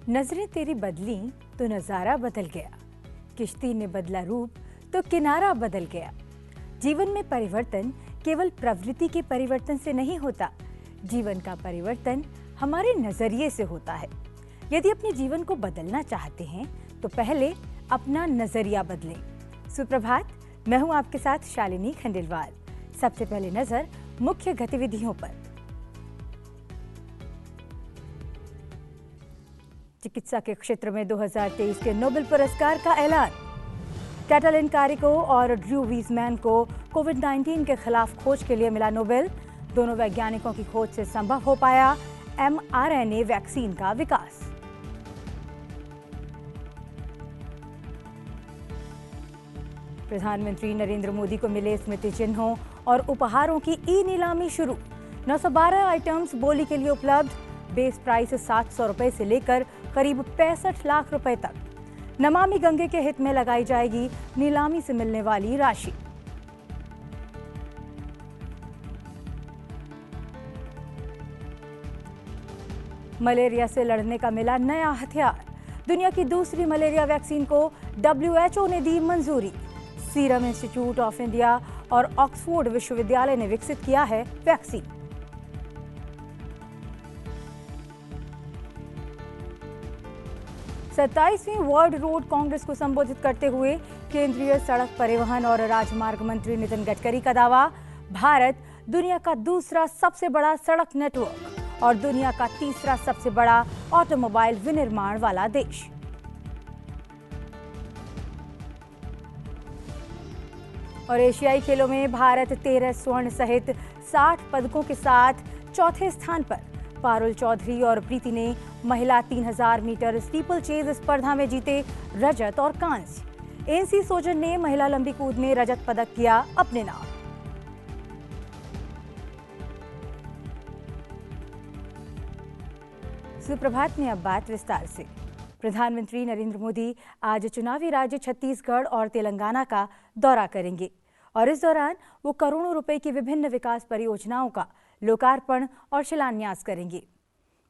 नजरें तेरी बदली तो नजारा बदल गया, किश्ती ने बदला रूप तो किनारा बदल गया। जीवन में परिवर्तन केवल प्रवृत्ति के परिवर्तन से नहीं होता, जीवन का परिवर्तन हमारे नजरिए से होता है। यदि अपने जीवन को बदलना चाहते हैं तो पहले अपना नजरिया बदलें। सुप्रभात, मैं हूं आपके साथ शालिनी खंडेलवाल। सबसे पहले नजर मुख्य गतिविधियों पर। चिकित्सा के क्षेत्र में 2023 के नोबेल पुरस्कार का ऐलान। कैटलिन कारिको और ड्रू वीजमैन को कोविड-19 के खिलाफ खोज के लिए मिला नोबेल। दोनों वैज्ञानिकों की खोज से संभव हो पाया mRNA वैक्सीन का विकास। प्रधानमंत्री नरेंद्र मोदी को मिले स्मृति चिन्हों और उपहारों की ई-नीलामी शुरू। 912 आइटम्स बोली के लिए उपलब्ध। बेस प्राइस 700 रुपए से लेकर करीब 65 लाख रुपए तक। नमामि गंगे के हित में लगाई जाएगी नीलामी से मिलने वाली राशि। मलेरिया से लड़ने का मिला नया हथियार। दुनिया की दूसरी मलेरिया वैक्सीन को WHO ने दी मंजूरी। सीरम इंस्टीट्यूट ऑफ इंडिया और ऑक्सफोर्ड विश्वविद्यालय ने विकसित किया है वैक्सीन। सत्ताईसवीं वर्ल्ड रोड कांग्रेस को संबोधित करते हुए केंद्रीय सड़क परिवहन और राजमार्ग मंत्री नितिन गडकरी का दावा, भारत दुनिया का दूसरा सबसे बड़ा सड़क नेटवर्क और दुनिया का तीसरा सबसे बड़ा ऑटोमोबाइल विनिर्माण वाला देश। और एशियाई खेलों में भारत 13 स्वर्ण सहित 60 पदकों के साथ चौथे स्थान पर। पारुल चौधरी और प्रीति ने महिला 3000 मीटर स्टीपल चेज स्पर्धा में जीते रजत और कांस्य। एनसी सोजन ने महिला लंबी कूद में रजत पदक किया अपने नाम। सुप्रभात में अब बात विस्तार से। प्रधानमंत्री नरेंद्र मोदी आज चुनावी राज्य छत्तीसगढ़ और तेलंगाना का दौरा करेंगे और इस दौरान वो करोड़ों रुपए की विभिन्न विकास परियोजनाओं का लोकार्पण और शिलान्यास करेंगे।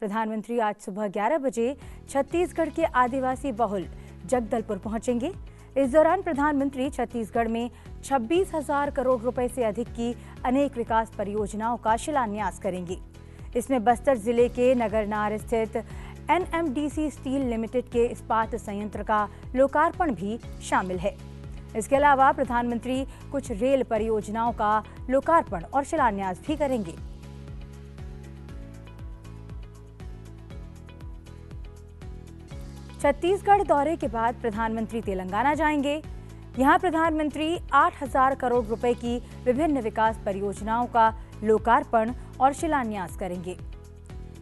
प्रधानमंत्री आज सुबह 11 बजे छत्तीसगढ़ के आदिवासी बहुल जगदलपुर पहुंचेंगे। इस दौरान प्रधानमंत्री छत्तीसगढ़ में 26,000 करोड़ रुपए से अधिक की अनेक विकास परियोजनाओं का शिलान्यास करेंगे। इसमें बस्तर जिले के नगरनार स्थित NMDC स्टील लिमिटेड के इस्पात संयंत्र का लोकार्पण भी शामिल है। इसके अलावा प्रधानमंत्री कुछ रेल परियोजनाओं का लोकार्पण और शिलान्यास भी करेंगे। छत्तीसगढ़ दौरे के बाद प्रधानमंत्री तेलंगाना जाएंगे। यहां प्रधानमंत्री 8,000 करोड़ रुपए की विभिन्न विकास परियोजनाओं का लोकार्पण और शिलान्यास करेंगे।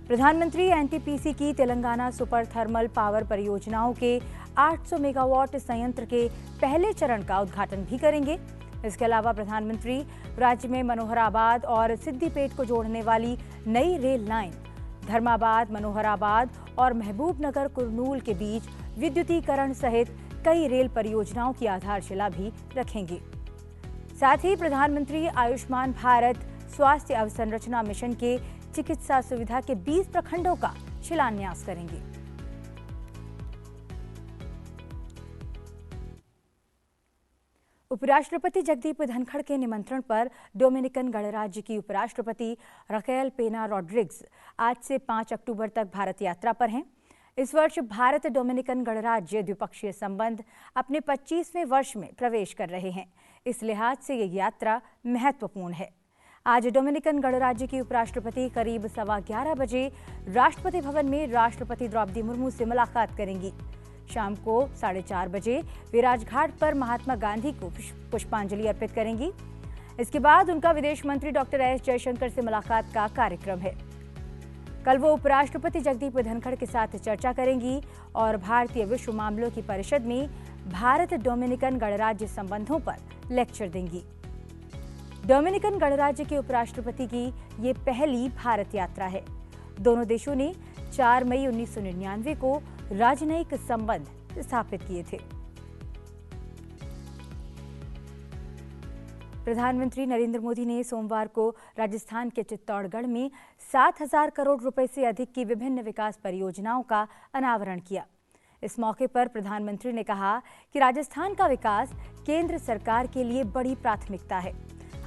प्रधानमंत्री NTPC की तेलंगाना सुपर थर्मल पावर परियोजनाओं के 800 मेगावाट संयंत्र के पहले चरण का उद्घाटन भी करेंगे। इसके अलावा प्रधानमंत्री राज्य में मनोहराबाद और सिद्दीपेट को जोड़ने वाली नई रेल लाइन, धर्माबाद, मनोहराबाद और महबूबनगर कुरनूल के बीच विद्युतीकरण सहित कई रेल परियोजनाओं की आधारशिला भी रखेंगे। साथ ही प्रधानमंत्री आयुष्मान भारत स्वास्थ्य अवसंरचना मिशन के चिकित्सा सुविधा के 20 प्रखंडों का शिलान्यास करेंगे। उपराष्ट्रपति जगदीप धनखड़ के निमंत्रण पर डोमिनिकन गणराज्य की उपराष्ट्रपति रकेल पेना रॉड्रिग्स आज से 5 अक्टूबर तक भारत यात्रा पर हैं। इस वर्ष भारत डोमिनिकन गणराज्य द्विपक्षीय संबंध अपने 25वें वर्ष में प्रवेश कर रहे हैं। इस लिहाज से ये यात्रा महत्वपूर्ण है। आज डोमिनिकन गणराज्य की उपराष्ट्रपति करीब 11:15 बजे राष्ट्रपति भवन में राष्ट्रपति द्रौपदी मुर्मू से मुलाकात करेंगी। शाम को 4:30 बजे वे राजघाट पर महात्मा गांधी को पुष्पांजलि अर्पित करेंगी। इसके बाद उनका विदेश मंत्री डॉक्टर एस जयशंकर से मुलाकात का कार्यक्रम है। कल वो उपराष्ट्रपति जगदीप धनखड़ के साथ चर्चा करेंगी और भारतीय विश्व मामलों की परिषद में भारत डोमिनिकन गणराज्य संबंधों पर लेक्चर देंगी। डोमिनिकन गणराज्य के उपराष्ट्रपति की ये पहली भारत यात्रा है। दोनों देशों ने 4 मई 1999 को राजनयिक संबंध स्थापित किए थे। प्रधानमंत्री नरेंद्र मोदी ने सोमवार को राजस्थान के चित्तौड़गढ़ में 7,000 करोड़ रुपए से अधिक की विभिन्न विकास परियोजनाओं का अनावरण किया। इस मौके पर प्रधानमंत्री ने कहा कि राजस्थान का विकास केंद्र सरकार के लिए बड़ी प्राथमिकता है।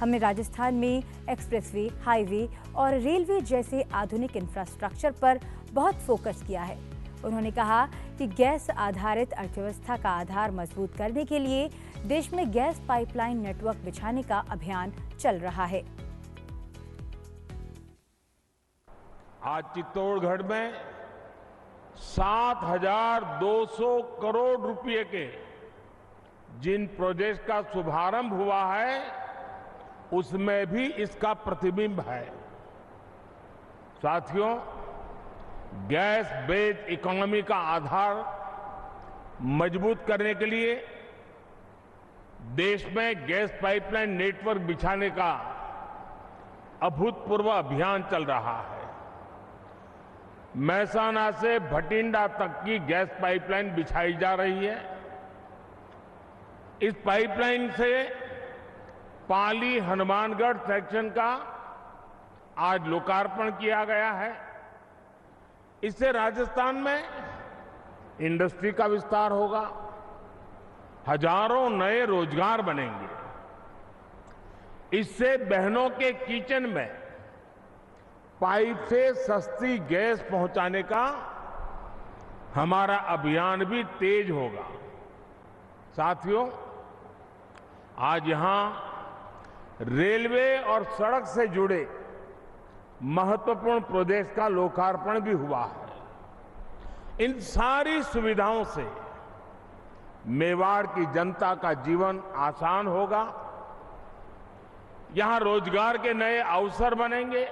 हमने राजस्थान में एक्सप्रेसवे, हाईवे और रेलवे जैसे आधुनिक इंफ्रास्ट्रक्चर पर बहुत फोकस किया है। उन्होंने कहा कि गैस आधारित अर्थव्यवस्था का आधार मजबूत करने के लिए देश में गैस पाइपलाइन नेटवर्क बिछाने का अभियान चल रहा है। आज चित्तौड़गढ़ में 7,200 करोड़ रुपए के जिन प्रोजेक्ट का शुभारंभ हुआ है, उसमें भी इसका प्रतिबिंब है। साथियों, गैस बेस्ड इकोनॉमी का आधार मजबूत करने के लिए देश में गैस पाइपलाइन नेटवर्क बिछाने का अभूतपूर्व अभियान चल रहा है। मेहसाना से भटिंडा तक की गैस पाइपलाइन बिछाई जा रही है। इस पाइपलाइन से पाली हनुमानगढ़ सेक्शन का आज लोकार्पण किया गया है। इससे राजस्थान में इंडस्ट्री का विस्तार होगा, हजारों नए रोजगार बनेंगे। इससे बहनों के किचन में पाइप से सस्ती गैस पहुंचाने का हमारा अभियान भी तेज होगा। साथियों, आज यहां रेलवे और सड़क से जुड़े महत्वपूर्ण प्रोजेक्ट का लोकार्पण भी हुआ है। इन सारी सुविधाओं से मेवाड़ की जनता का जीवन आसान होगा, यहां रोजगार के नए अवसर बनेंगे।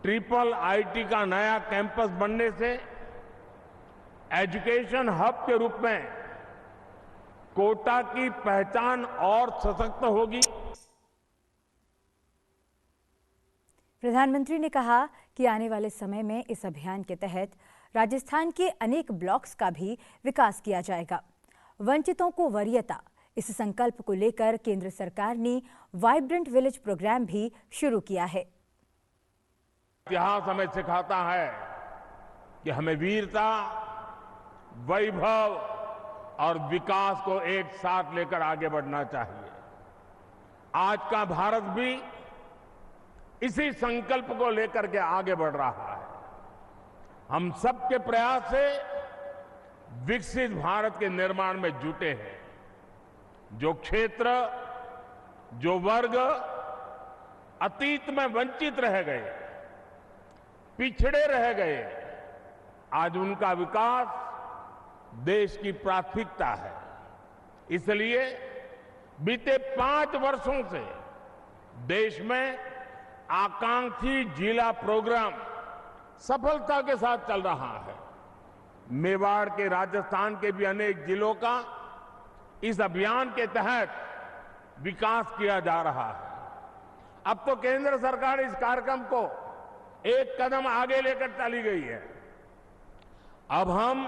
ट्रिपल आईटी का नया कैंपस बनने से एजुकेशन हब के रूप में कोटा की पहचान और सशक्त होगी। प्रधानमंत्री ने कहा कि आने वाले समय में इस अभियान के तहत राजस्थान के अनेक ब्लॉक्स का भी विकास किया जाएगा। वंचितों को वरीयता, इस संकल्प को लेकर केंद्र सरकार ने वाइब्रेंट विलेज प्रोग्राम भी शुरू किया है। इतिहास हमें सिखाता है कि हमें वीरता, वैभव और विकास को एक साथ लेकर आगे बढ़ना चाहिए। आज का भारत भी इसी संकल्प को लेकर के आगे बढ़ रहा है। हम सबके प्रयास से विकसित भारत के निर्माण में जुटे हैं। जो क्षेत्र, जो वर्ग अतीत में वंचित रह गए, पिछड़े रह गए, आज उनका विकास देश की प्राथमिकता है। इसलिए बीते 5 वर्षों से देश में आकांक्षी जिला प्रोग्राम सफलता के साथ चल रहा है। मेवाड़ के, राजस्थान के भी अनेक जिलों का इस अभियान के तहत विकास किया जा रहा है। अब तो केंद्र सरकार इस कार्यक्रम को एक कदम आगे लेकर चली गई है। अब हम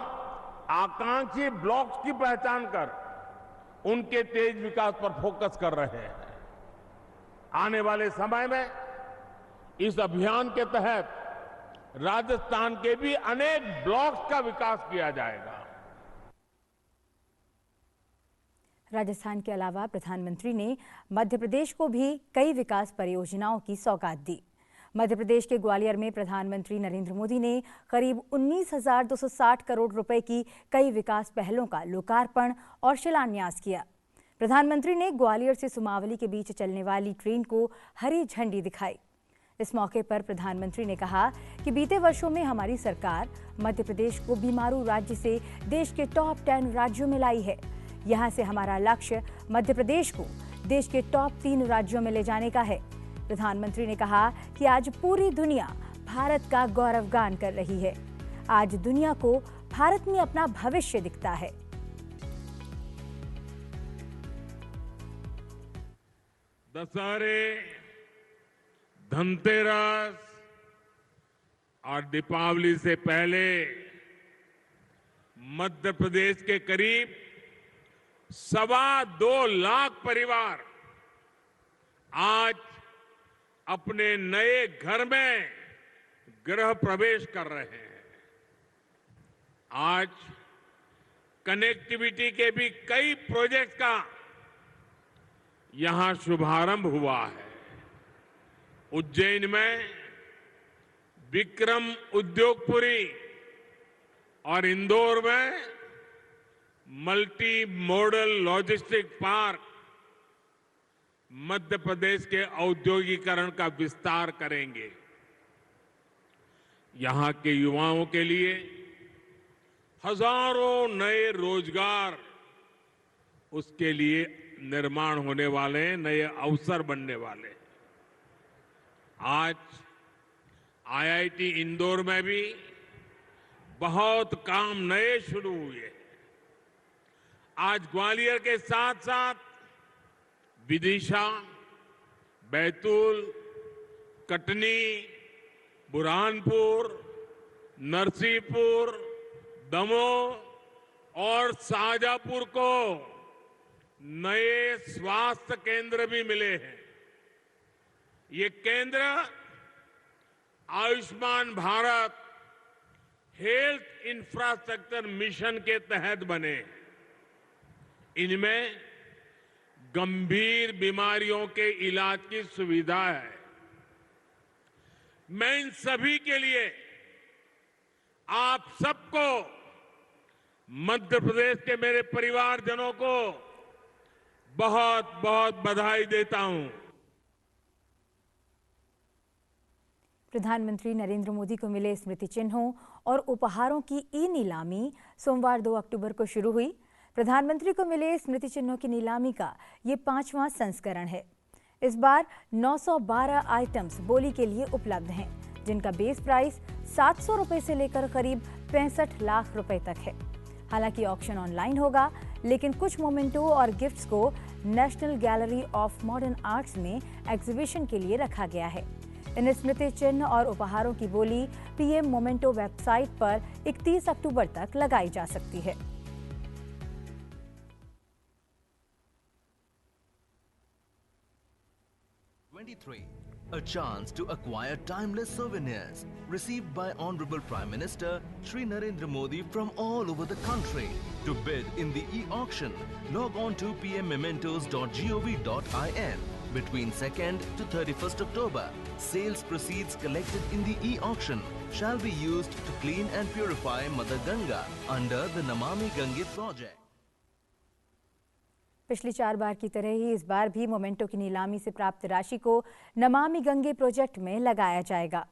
आकांक्षी ब्लॉक्स की पहचान कर उनके तेज विकास पर फोकस कर रहे हैं। आने वाले समय में इस अभियान के तहत राजस्थान के भी अनेक ब्लॉक्स का विकास किया जाएगा। राजस्थान के अलावा प्रधानमंत्री ने मध्य प्रदेश को भी कई विकास परियोजनाओं की सौगात दी। मध्य प्रदेश के ग्वालियर में प्रधानमंत्री नरेंद्र मोदी ने करीब 19,260 करोड़ रुपए की कई विकास पहलों का लोकार्पण और शिलान्यास किया। प्रधानमंत्री ने ग्वालियर से सुमावली के बीच चलने वाली ट्रेन को हरी झंडी दिखाई। इस मौके पर प्रधानमंत्री ने कहा कि बीते वर्षों में हमारी सरकार मध्य प्रदेश को बीमारू राज्य से देश के टॉप 10 राज्यों में लाई है। यहां से हमारा लक्ष्य मध्य प्रदेश को देश के टॉप 3 राज्यों में ले जाने का है। प्रधानमंत्री ने कहा कि आज पूरी दुनिया भारत का गौरवगान कर रही है। आज दुनिया को भारत में अपना भविष्य दिखता है। दशहरे, धनतेरस और दीपावली से पहले मध्य प्रदेश के करीब 2.25 लाख परिवार आज अपने नए घर में गृह प्रवेश कर रहे हैं। आज कनेक्टिविटी के भी कई प्रोजेक्ट का यहां शुभारंभ हुआ है। उज्जैन में विक्रम उद्योगपुरी और इंदौर में multi modal logistic park Madhya Pradesh के औद्योगिकरण का विस्तार करेंगे। यहां के युवाओं के लिए हजारों नए रोजगार, उसके लिए निर्माण होने वाले, नए अवसर बनने वाले। आज आईआईटी इंदौर में भी बहुत काम नए शुरू हुए। आज ग्वालियर के साथ साथ विदिशा, बैतूल, कटनी, बुरहानपुर, नरसिंहपुर, दमोह और शाहजहांपुर को नए स्वास्थ्य केंद्र भी मिले हैं। ये केंद्र Ayushman Bharat health infrastructure mission के तहत बने। इनमें गंभीर बीमारियों के इलाज की सुविधा है। मैं इन सभी के लिए आप सबको, मध्य प्रदेश के मेरे परिवारजनों को बहुत बहुत बधाई देता हूं। प्रधानमंत्री नरेंद्र मोदी को मिले स्मृति चिन्हों और उपहारों की ई नीलामी सोमवार 2 अक्टूबर को शुरू हुई। प्रधानमंत्री को मिले स्मृति चिन्हों की नीलामी का ये 5वां संस्करण है। इस बार 912 आइटम्स बोली के लिए उपलब्ध हैं, जिनका बेस प्राइस 700 रुपए से लेकर करीब 65 लाख रुपए तक है। हालांकि ऑक्शन ऑनलाइन होगा, लेकिन कुछ मोमेंटो और गिफ्ट्स को national gallery of modern arts में एग्जीबिशन के लिए रखा गया है। इन स्मृति चिन्ह और उपहारों की बोली पीएम मोमेंटो वेबसाइट पर 31 अक्टूबर तक लगाई जा सकती है। A chance to acquire timeless souvenirs received by Honorable Prime Minister Shri Narendra Modi from all over the country. To bid in the e-auction, log on to pmmementos.gov.in. Between 2nd to 31st October, sales proceeds collected in the e-auction shall be used to clean and purify Mother Ganga under the Namami Gange project. पिछली 4 बार की तरह ही इस बार भी memento की नीलामी से प्राप्त राशि को नमामि गंगे प्रोजेक्ट में लगाया जाएगा।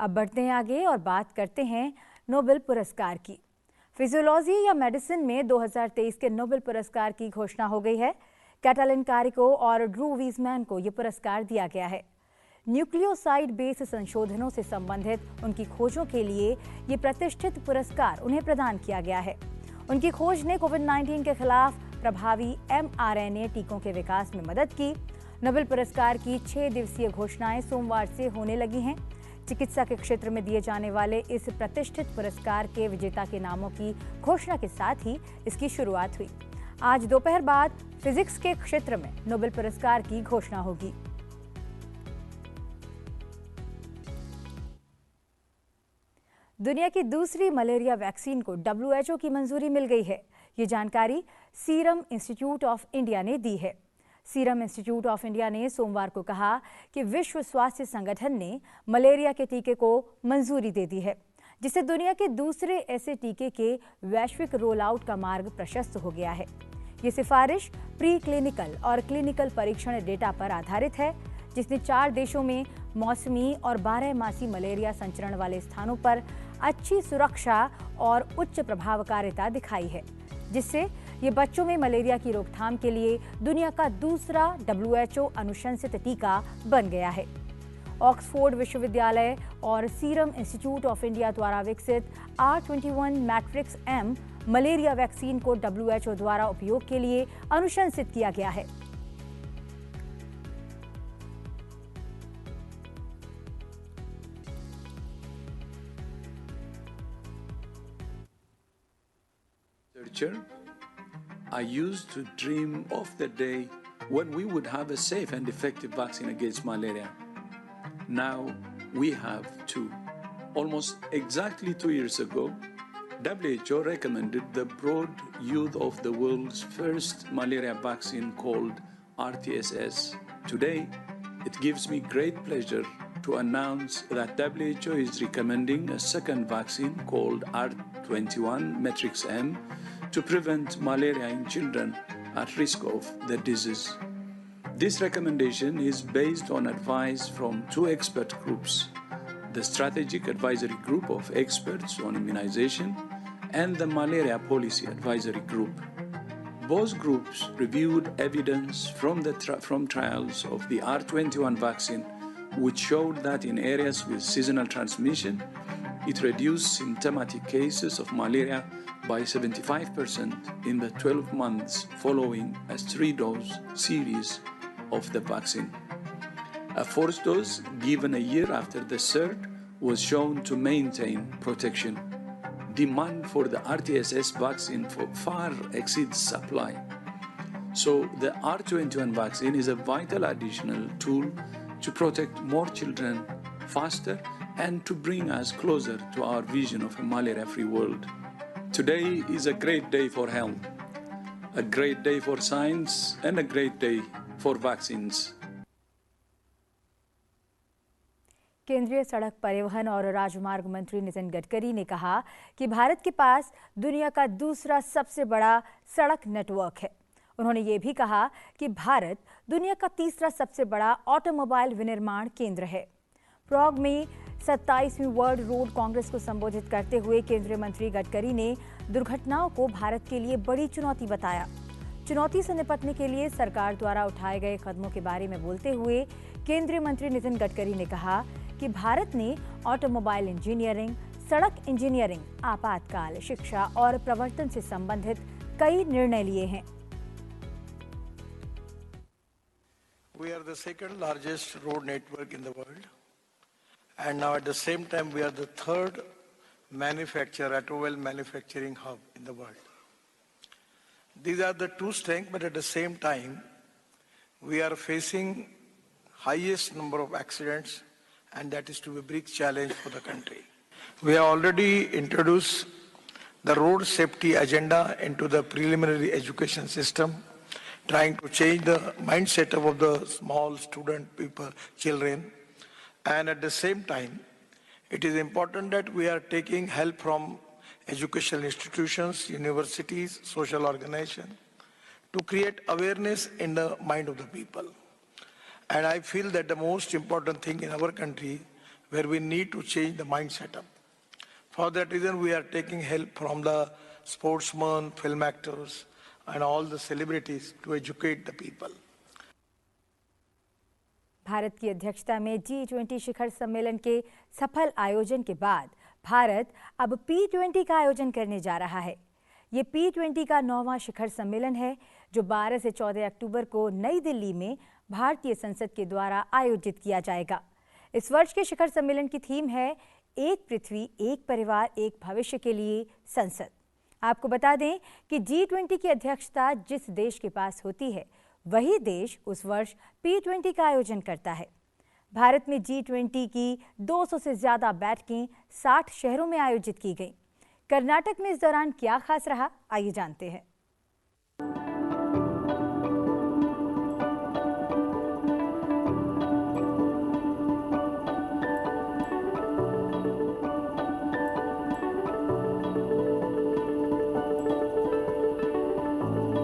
अब बढ़ते हैं आगे और बात करते हैं नोबेल पुरस्कार की। फिजियोलॉजी या मेडिसिन में 2023 के नोबेल पुरस्कार की घोषणा हो गई है। कैटालिन कारिको और ड्रू वीजमैन को यह पुरस्कार दिया गया है। न्यूक्लियोसाइड बेस संशोधनों से संबंधित उनकी खोजों के लिए ये प्रतिष्ठित पुरस्कार उन्हें प्रदान किया गया है। उनकी खोज ने कोविड-19 के खिलाफ प्रभावी mRNA टीकों के विकास में मदद की। नोबेल पुरस्कार की 6 दिवसीय घोषणाएं सोमवार से होने लगी हैं। चिकित्सा के क्षेत्र में दिए जाने वाले इस प्रतिष्ठित पुरस्कार के विजेता के नामों की घोषणा के साथ ही इसकी शुरुआत हुई। आज दोपहर बाद फिजिक्स के क्षेत्र में नोबेल पुरस्कार की घोषणा होगी। दुनिया की दूसरी मलेरिया वैक्सीन को WHO की मंजूरी मिल गई है। ये जानकारी सीरम इंस्टीट्यूट ऑफ इंडिया ने दी है। सीरम इंस्टीट्यूट ऑफ इंडिया ने सोमवार को कहा कि विश्व स्वास्थ्य संगठन ने मलेरिया के टीके को मंजूरी दे दी है, जिससे दुनिया के दूसरे ऐसे टीके के वैश्विक रोल आउट का मार्ग प्रशस्त हो गया है। ये सिफारिश प्री क्लिनिकल और क्लिनिकल परीक्षण डेटा पर आधारित है, जिसने 4 देशों में मौसमी और 12मासी मलेरिया संचरण वाले स्थानों पर अच्छी सुरक्षा और उच्च प्रभावकारिता दिखाई है, जिससे ये बच्चों में मलेरिया की रोकथाम के लिए दुनिया का दूसरा WHO अनुशंसित टीका बन गया है। ऑक्सफोर्ड विश्वविद्यालय और सीरम इंस्टीट्यूट ऑफ इंडिया द्वारा विकसित R21 matrix M malaria vaccine को WHO द्वारा उपयोग के लिए अनुशंसित किया गया है। I used to dream of the day when we would have a safe and effective vaccine against malaria. Now we have two. Almost exactly 2 years ago, WHO recommended the broad use of the world's first malaria vaccine called RTSS. Today, it gives me great pleasure to announce that WHO is recommending a second vaccine called R21-Matrix-M to prevent malaria in children at risk of the disease. This recommendation is based on advice from two expert groups, the Strategic Advisory Group of Experts on Immunization and the Malaria Policy Advisory Group. Both groups reviewed evidence from trials of the R21 vaccine, which showed that in areas with seasonal transmission, it reduced symptomatic cases of malaria by 75% in the 12 months following a 3-dose series of the vaccine. A fourth dose given a year after the third was shown to maintain protection. Demand for the RTSS vaccine far exceeds supply. So the R21 vaccine is a vital additional tool to protect more children faster and to bring us closer to our vision of a malaria-free world. Today is a great day for health, a great day for science, and a great day for vaccines. केंद्रीय सड़क परिवहन और राजमार्ग मंत्री नितिन गडकरी ने कहा कि भारत के पास दुनिया का दूसरा सबसे बड़ा सड़क नेटवर्क है। उन्होंने ये भी कहा कि भारत दुनिया का तीसरा सबसे बड़ा ऑटोमोबाइल विनिर्माण केंद्र है। प्राग में 27वीं वर्ल्ड रोड कांग्रेस को संबोधित करते हुए केंद्रीय मंत्री गडकरी ने दुर्घटनाओं को भारत के लिए बड़ी चुनौती बताया। चुनौती से निपटने के लिए सरकार द्वारा उठाए गए कदमों के बारे में बोलते हुए केंद्रीय मंत्री नितिन गडकरी ने कहा कि भारत ने ऑटोमोबाइल इंजीनियरिंग, सड़क इंजीनियरिंग, आपातकाल, शिक्षा और प्रवर्तन से संबंधित कई निर्णय लिए हैं। We are the second largest road network in the world, and now at the same time we are the third automobile manufacturing hub in the world. These are the two strengths, but at the same time we are facing highest number of accidents, and that is to be a big challenge for the country. We have already introduced the road safety agenda into the preliminary education system, trying to change the mindset of the small student people, children. And at the same time, it is important that we are taking help from educational institutions, universities, social organizations, to create awareness in the mind of the people. And I feel that the most important thing in our country, where we need to change the mindset up. For that reason, we are taking help from the sportsmen, film actors, and all the celebrities to educate the people. Bharat की अध्यक्षता में G20 शिखर सम्मेलन के सफल आयोजन के बाद भारत अब P20 का आयोजन करने जा रहा है। ये P20 का 9वां शिखर सम्मेलन है जो 12 से 14 अक्टूबर को नई दिल्ली में भारतीय संसद के द्वारा आयोजित किया जाएगा। इस वर्ष के शिखर सम्मेलन की थीम है एक पृथ्वी, एक परिवार, एक भविष्य के लिए संसद। आपको बता दें कि G20 की अध्यक्षता जिस देश के पास होती है वही देश उस वर्ष P20 का आयोजन करता है। भारत में G20 की 200 से ज्यादा बैठकें 60 शहरों में आयोजित की गईं। कर्नाटक में इस दौरान क्या खास रहा, आइए जानते हैं।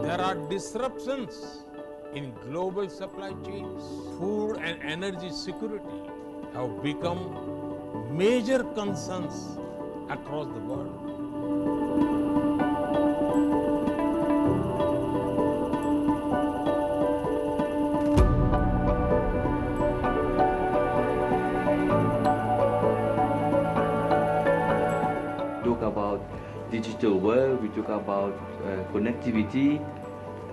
There are disruptions in global supply chains. Food and energy security have become major concerns across the world. Talk about digital world, we talk about connectivity,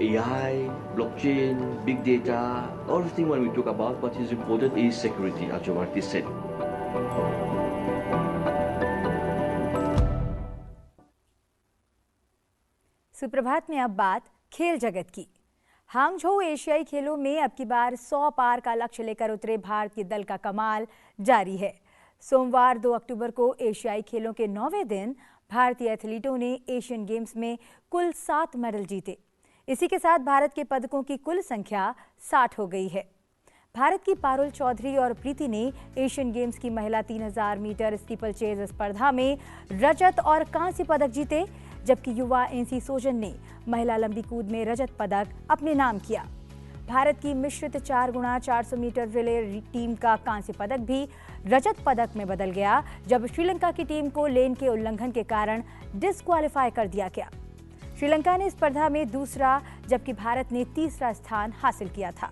AI, blockchain, big data, all the things when we talk about, what is important is security, as Jyoti said. सुप्रभात में अब बात खेल जगत की। Hangzhou एशियाई खेलों में अब की बार 100 पार का लक्ष्य लेकर उतरे भारतीय दल का कमाल जारी है। सोमवार 2 अक्टूबर को एशियाई खेलों के 9वें दिन भारतीय एथलीटों ने एशियन गेम्स में कुल 7 मेडल जीते। इसी के साथ भारत के पदकों की कुल संख्या 60 हो गई है। भारत की पारुल चौधरी और प्रीति ने एशियन गेम्स की महिला 3000 मीटर स्टीपल चेज स्पर्धा में रजत और कांस्य पदक जीते, जबकि युवा एनसी सोजन ने महिला लंबी कूद में रजत पदक अपने नाम किया। भारत की मिश्रित 4x400 मीटर रिले टीम का कांस्य पदक भी रजत पदक में बदल गया, जब श्रीलंका की टीम को लेन के उल्लंघन के कारण डिस्क्वालीफाई कर दिया गया। श्रीलंका ने स्पर्धा में दूसरा जबकि भारत ने तीसरा स्थान हासिल किया था।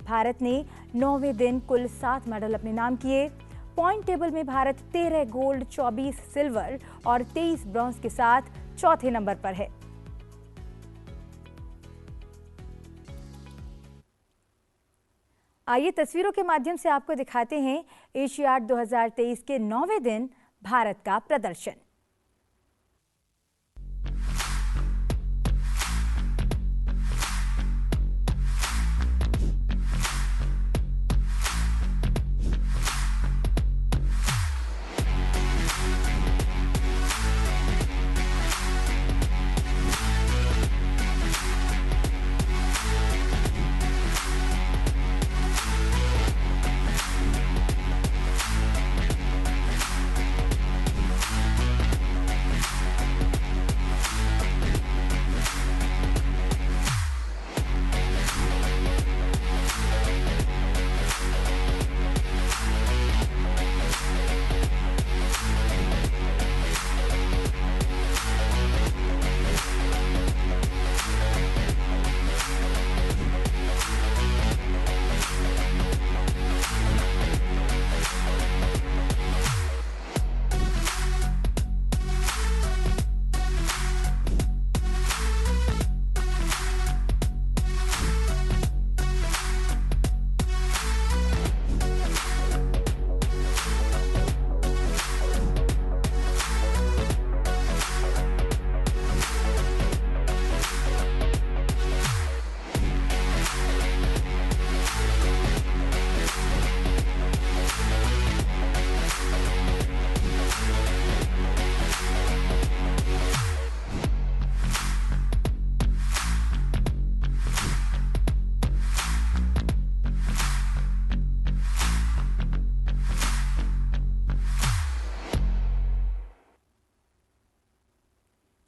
भारत ने 9वें दिन कुल 7 मेडल अपने नाम किए। पॉइंट टेबल में भारत 13 गोल्ड, 24 सिल्वर और 23 ब्रॉन्ज के साथ चौथे नंबर पर है। आइए तस्वीरों के माध्यम से आपको दिखाते हैं एशियाड 2023 के 9वें दिन भारत का प्रदर्शन।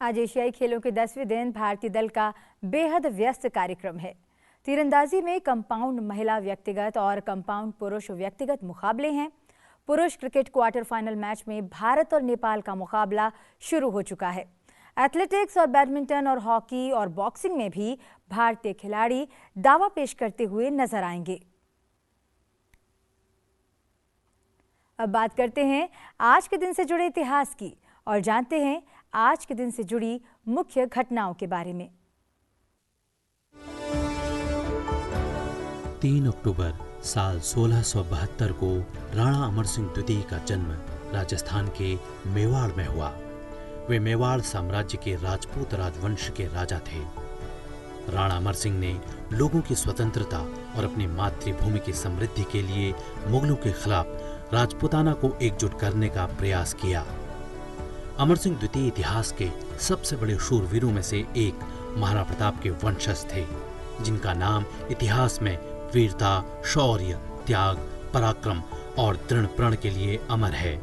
आज एशियाई खेलों के 10वें दिन भारतीय दल का बेहद व्यस्त कार्यक्रम है। तीरंदाजी में कंपाउंड महिला व्यक्तिगत और कंपाउंड पुरुष व्यक्तिगत मुकाबले हैं। पुरुष क्रिकेट क्वार्टर फाइनल मैच में भारत और नेपाल का मुकाबला शुरू हो चुका है। एथलेटिक्स और बैडमिंटन और हॉकी और बॉक्सिंग में भी भारतीय खिलाड़ी दावा पेश करते हुए नजर आएंगे। अब बात करते हैं आज के दिन से जुड़े इतिहास की और जानते हैं आज के दिन से जुड़ी मुख्य घटनाओं के बारे में। 3 अक्टूबर साल 1672 को राणा अमर सिंह द्वितीय का जन्म राजस्थान के मेवाड़ में हुआ। वे मेवाड़ साम्राज्य के राजपूत राजवंश के राजा थे। राणा अमर सिंह ने लोगों की स्वतंत्रता और अपनी मातृभूमि की समृद्धि के लिए मुगलों के खिलाफ राजपूताना को एकजुट करने का प्रयास किया। अमर सिंह द्वितीय इतिहास के सबसे बड़े शूरवीरों में से एक महाराणा प्रताप के वंशज थे, जिनका नाम इतिहास में वीरता, शौर्य, त्याग, पराक्रम और दृढ़ प्रण के लिए अमर है।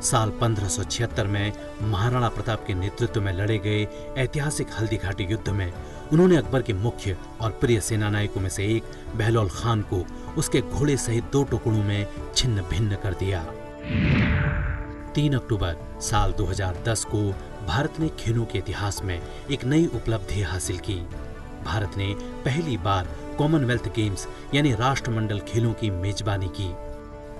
साल 1576 में महाराणा प्रताप के नेतृत्व में लड़े गए ऐतिहासिक हल्दी घाटी युद्ध में उन्होंने अकबर के मुख्य और प्रिय सेनानायकों में से एक बहलोल खान को उसके घोड़े सहित 2 टुकड़ों में छिन्न भिन्न कर दिया। 3 अक्टूबर साल 2010 को भारत ने खेलों के इतिहास में एक नई उपलब्धि हासिल की। भारत ने पहली बार कॉमनवेल्थ गेम्स यानी राष्ट्रमंडल खेलों की मेजबानी की।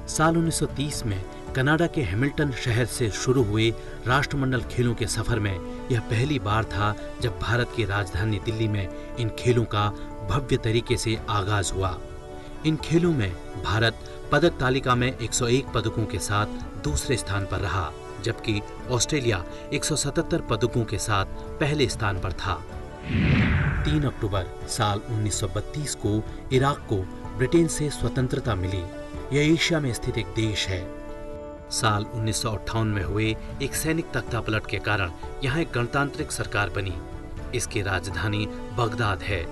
साल 1930 में कनाडा के हैमिल्टन शहर से शुरू हुए राष्ट्रमंडल खेलों के सफर में यह पहली बार था जब भारत की राजधानी दिल्ली में इन खेलों का भव्य तरीके से आगाज हुआ। इन खेलों में भारत पदक तालिका में 101 पदकों के साथ दूसरे स्थान पर रहा, जबकि ऑस्ट्रेलिया 177 पदकों के साथ पहले स्थान पर था। 3 अक्टूबर साल 1932 को इराक को ब्रिटेन से स्वतंत्रता मिली। यह एशिया में स्थित एक देश है। साल 1958 में हुए एक सैनिक तख्तापलट के कारण यहाँ एक गणतांत्रिक सरकार बनी। इसकी राजधानी बगदाद है।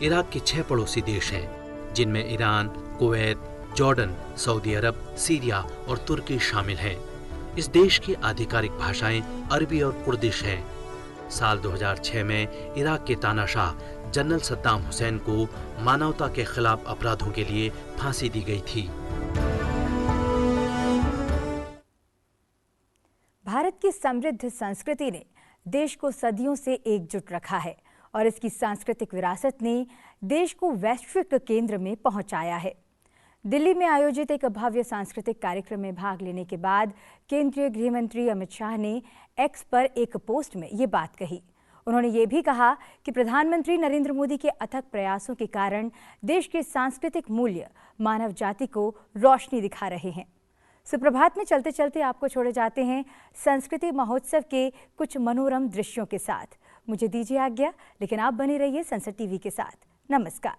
इराक के 6 पड़ोसी देश हैं, जिनमें ईरान, कुवैत, जॉर्डन, सऊदी अरब, सीरिया और तुर्की शामिल हैं। इस देश की आधिकारिक भाषाएं अरबी और कुर्दिश हैं। साल 2006 में इराक के तानाशाह जनरल सद्दाम हुसैन को मानवता के खिलाफ अपराधों के लिए फांसी दी गई थी। भारत की समृद्ध संस्कृति ने देश को सदियों से एकजुट रखा है और इसकी सांस्कृतिक विरासत ने देश को वैश्विक केंद्र में पहुंचाया है। दिल्ली में आयोजित एक भव्य सांस्कृतिक कार्यक्रम में भाग लेने के बाद केंद्रीय गृह मंत्री अमित शाह ने एक्स पर एक पोस्ट में ये बात कही। उन्होंने ये भी कहा कि प्रधानमंत्री नरेंद्र मोदी के अथक प्रयासों के कारण देश के सांस्कृतिक मूल्य मानव जाति को रोशनी दिखा रहे हैं। सुप्रभात में चलते चलते आपको छोड़े जाते हैं संस्कृति महोत्सव के कुछ मनोरम दृश्यों के साथ। मुझे दीजिए आज्ञा, लेकिन आप बने रहिए संसद टीवी के साथ। नमस्कार।